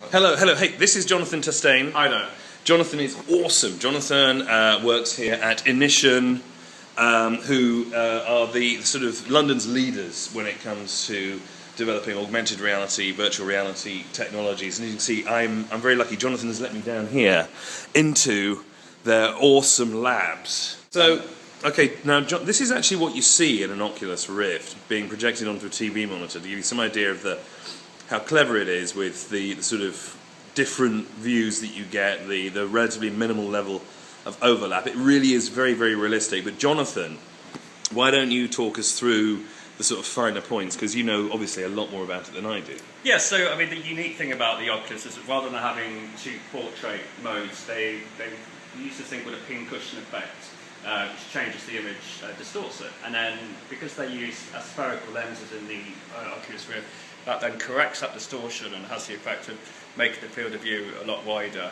Hello, hey, this is Jonathan Tustain. I know. Jonathan is awesome. Jonathan works here at Inition, who are the sort of London's leaders when it comes to developing augmented reality, virtual reality technologies. And you can see I'm very lucky. Jonathan has let me down here into their awesome labs. So, okay, now this is actually what you see in an Oculus Rift being projected onto a TV monitor to give you some idea of how clever it is with the sort of different views that you get, the relatively minimal level of overlap. It really is very, very realistic. But Jonathan, why don't you talk us through the sort of finer points, because you know obviously a lot more about it than I do. Yeah, so I mean the unique thing about the Oculus is that rather than having two portrait modes, they use this thing called a pincushion effect, which changes the image, distorts it, and then because they use spherical lenses in the Oculus Rift, that then corrects that distortion and has the effect of making the field of view a lot wider,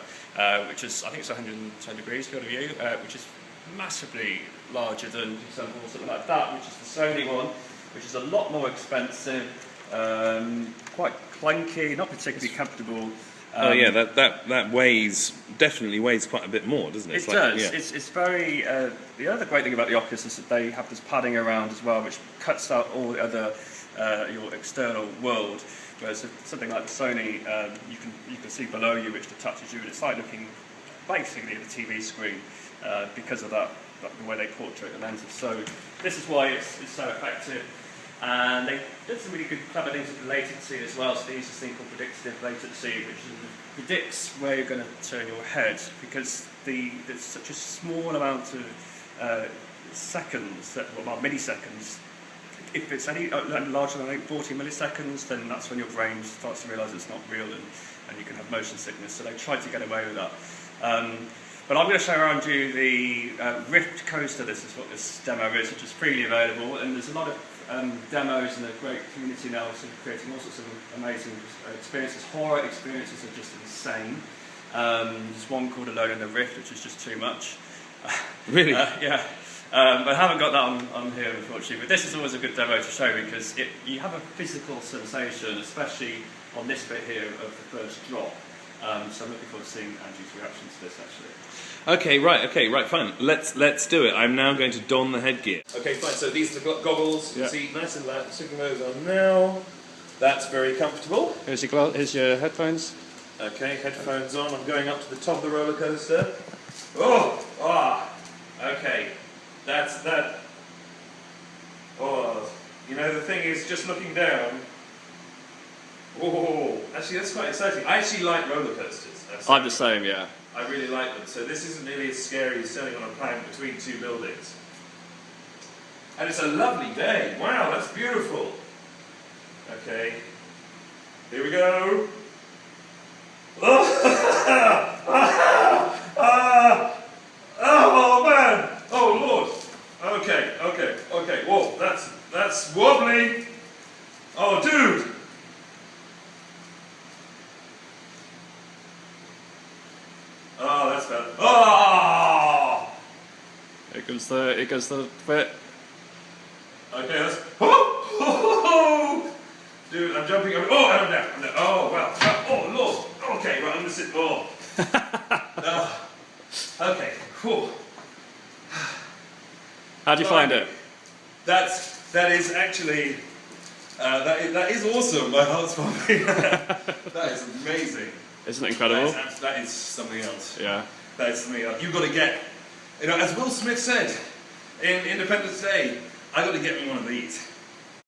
which is, I think it's 110 degrees field of view, which is massively larger than, for example, something like that, which is the Sony one, which is a lot more expensive, quite clunky, not particularly comfortable. Oh yeah, that definitely weighs quite a bit more, doesn't it? It does. Yeah. It's very. The other great thing about the Oculus is that they have this padding around as well, which cuts out all the other your external world. Whereas something like the Sony, you can see below you, which touches you, and it's like looking basically at the TV screen because of the way they portrait the lenses. So this is why it's so effective. And they did some really good, clever things with the latency as well. So they use this thing called predictive latency, which predicts where you're going to turn your head, because there's such a small amount of seconds, milliseconds. If it's any larger than 40 milliseconds, then that's when your brain starts to realise it's not real, and you can have motion sickness. So they tried to get away with that. But I'm going to show around you the Rift coaster. This is what this demo is, which is freely available, and there's a lot of demos and a great community now, sort of creating all sorts of amazing experiences. Horror experiences are just insane. There's one called Alone in the Rift, which is just too much. Really? Yeah. But I haven't got that on here, unfortunately. But this is always a good demo to show, because you have a physical sensation, especially on this bit here of the first drop. So I'm looking forward to seeing Andrew's reaction to this, actually. Okay, right, fine. Let's do it. I'm now going to don the headgear. Okay, fine. So these are the goggles. You can see nice and loud. Sticking those on now. That's very comfortable. Here's your headphones. Okay, headphones on. I'm going up to the top of the roller coaster. Okay. That. Oh, you know, the thing is, just looking down. Oh, actually, that's quite exciting. I actually like roller coasters. I'm the same, yeah. I really like them. So this isn't nearly as scary as standing on a plank between two buildings. And it's a lovely day. Wow, that's beautiful. Okay, here we go. Oh man! Oh Lord! Okay. Whoa, that's wobbly. Oh dude. Oh, that's bad. Oh! Here comes the bit. Okay, that's. Oh! Dude, I'm jumping over. Oh, I'm down. Oh, wow. Oh, Lord. Okay, right, I'm gonna sit. Oh. Okay. Whew. How do you find it? That is actually. That is awesome. My heart's pumping. That is amazing. Isn't it incredible? That is something else. Yeah. That is something else. You've got to get, as Will Smith said in Independence Day, I got to get me one of these.